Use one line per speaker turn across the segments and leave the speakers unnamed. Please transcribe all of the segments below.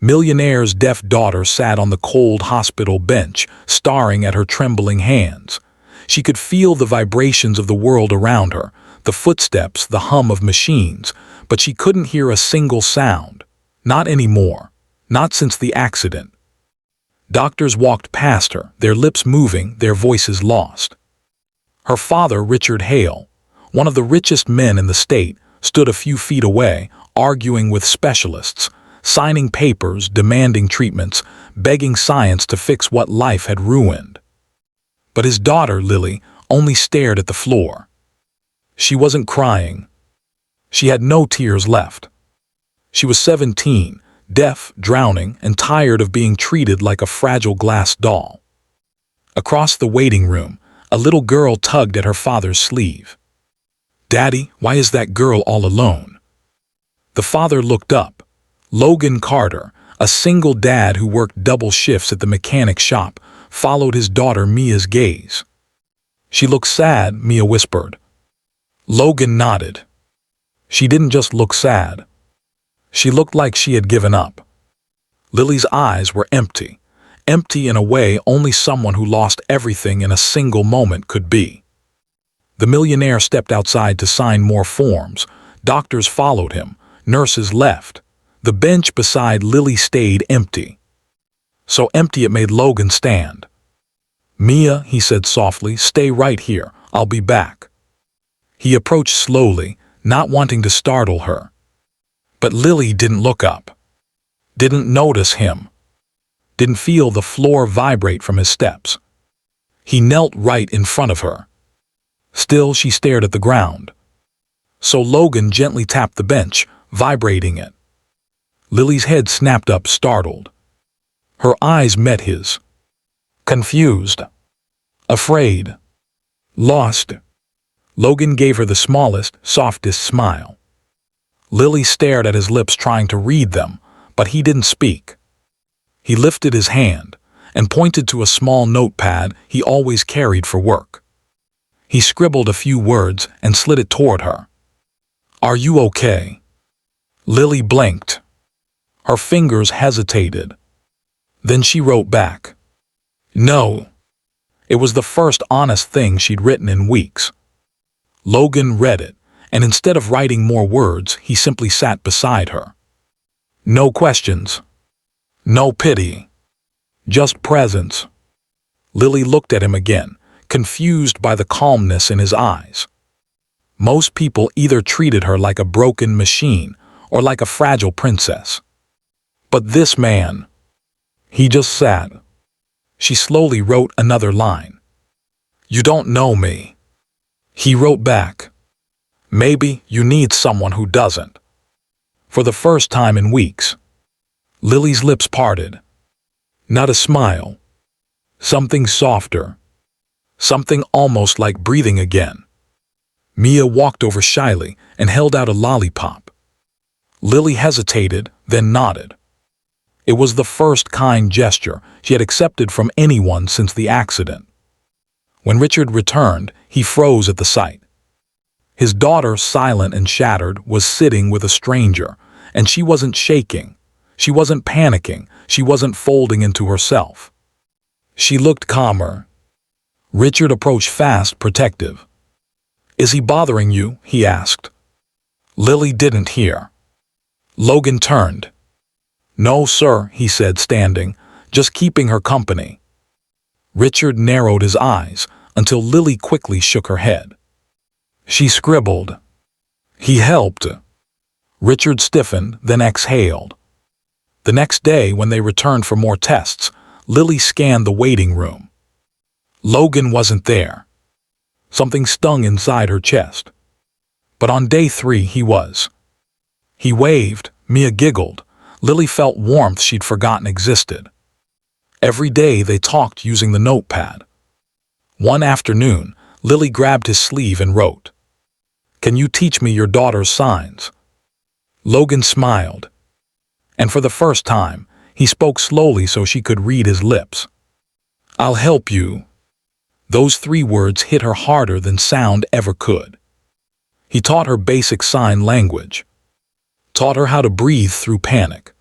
Millionaire's deaf daughter sat on the cold hospital bench, staring at her trembling hands. She could feel the vibrations of the world around her, the footsteps, the hum of machines, but she couldn't hear a single sound. Not anymore. Not since the accident. Doctors walked past her, their lips moving, their voices lost. Her father, Richard Hale, one of the richest men in the state, stood a few feet away, arguing with specialists, signing papers, demanding treatments, begging science to fix what life had ruined. But his daughter, Lily, only stared at the floor. She wasn't crying. She had no tears left. She was 17, deaf, drowning, and tired of being treated like a fragile glass doll. Across the waiting room, a little girl tugged at her father's sleeve. "Daddy, why is that girl all alone?" The father looked up. Logan Carter, a single dad who worked double shifts at the mechanic shop, followed his daughter Mia's gaze. "She looks sad," Mia whispered. Logan nodded. She didn't just look sad. She looked like she had given up. Lily's eyes were empty, empty in a way only someone who lost everything in a single moment could be. The millionaire stepped outside to sign more forms. Doctors followed him. Nurses left. The bench beside Lily stayed empty. So empty it made Logan stand. "Mia," he said softly, "stay right here. I'll be back." He approached slowly, not wanting to startle her. But Lily didn't look up. Didn't notice him. Didn't feel the floor vibrate from his steps. He knelt right in front of her. Still, she stared at the ground. So Logan gently tapped the bench, vibrating it. Lily's head snapped up, startled. Her eyes met his. Confused. Afraid. Lost. Logan gave her the smallest, softest smile. Lily stared at his lips, trying to read them, but he didn't speak. He lifted his hand and pointed to a small notepad he always carried for work. He scribbled a few words and slid it toward her. "Are you okay?" Lily blinked. Her fingers hesitated. Then she wrote back. "No." It was the first honest thing she'd written in weeks. Logan read it, and instead of writing more words, he simply sat beside her. No questions. No pity. Just presence. Lily looked at him again, confused by the calmness in his eyes. Most people either treated her like a broken machine or like a fragile princess. But this man, he just sat. She slowly wrote another line. "You don't know me." He wrote back. "Maybe you need someone who doesn't." For the first time in weeks, Lily's lips parted. Not a smile. Something softer. Something almost like breathing again. Mia walked over shyly and held out a lollipop. Lily hesitated, then nodded. It was the first kind gesture she had accepted from anyone since the accident. When Richard returned, he froze at the sight. His daughter, silent and shattered, was sitting with a stranger, and she wasn't shaking. She wasn't panicking. She wasn't folding into herself. She looked calmer. Richard approached fast, protective. "Is he bothering you?" he asked. Lily didn't hear. Logan turned. "No, sir," he said, standing, "just keeping her company." Richard narrowed his eyes until Lily quickly shook her head. She scribbled. He helped. Richard stiffened, then exhaled. The next day, when they returned for more tests, Lily scanned the waiting room. Logan wasn't there. Something stung inside her chest. But on day 3, he was. He waved. Mia giggled. Lily felt warmth she'd forgotten existed. Every day they talked using the notepad. One afternoon, Lily grabbed his sleeve and wrote, "Can you teach me your daughter's signs?" Logan smiled. And for the first time, he spoke slowly so she could read his lips. "I'll help you." Those 3 words hit her harder than sound ever could. He taught her basic sign language. Taught her how to breathe through panic.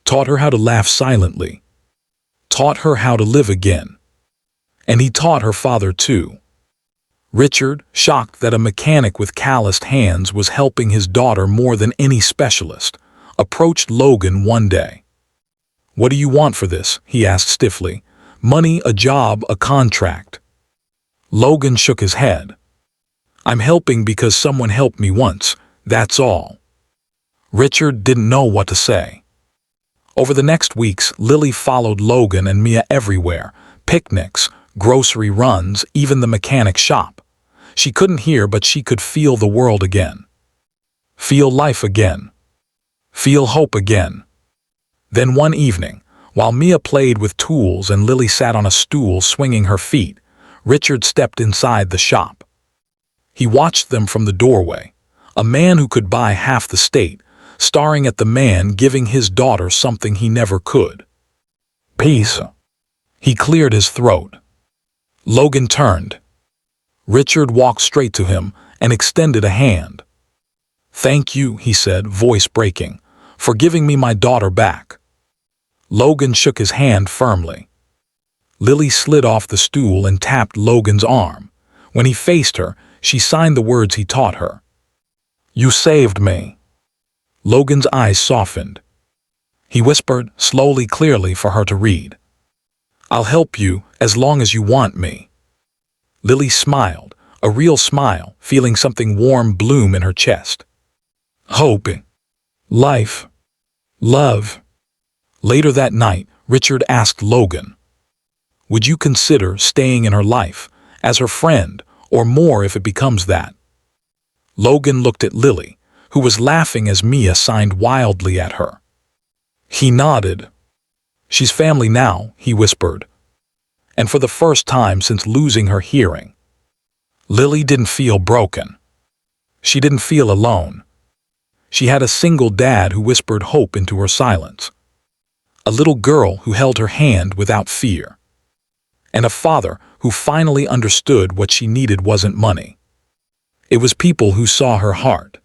taught her how to laugh silently, taught her how to live again. And he taught her father too. Richard, shocked that a mechanic with calloused hands was helping his daughter more than any specialist, approached Logan one day. "What do you want for this?" he asked stiffly. "Money, a job, a contract." Logan shook his head. "I'm helping because someone helped me once, that's all." Richard didn't know what to say. Over the next weeks, Lily followed Logan and Mia everywhere: picnics, grocery runs, even the mechanic shop. She couldn't hear, but she could feel the world again. Feel life again. Feel hope again. Then one evening, while Mia played with tools and Lily sat on a stool swinging her feet, Richard stepped inside the shop. He watched them from the doorway, a man who could buy half the state, staring at the man giving his daughter something he never could. "Peace." He cleared his throat. Logan turned. Richard walked straight to him and extended a hand. "Thank you," he said, voice breaking, "for giving me my daughter back." Logan shook his hand firmly. Lily slid off the stool and tapped Logan's arm. When he faced her, she signed the words he taught her. "You saved me." Logan's eyes softened. He whispered, slowly, clearly for her to read. "I'll help you as long as you want me." Lily smiled, a real smile, feeling something warm bloom in her chest. Hope, life, love. Later that night, Richard asked Logan, "Would you consider staying in her life, as her friend, or more if it becomes that?" Logan looked at Lily, who was laughing as Mia signed wildly at her. He nodded. "She's family now," he whispered. And for the first time since losing her hearing, Lily didn't feel broken. She didn't feel alone. She had a single dad who whispered hope into her silence, a little girl who held her hand without fear, and a father who finally understood what she needed wasn't money. It was people who saw her heart.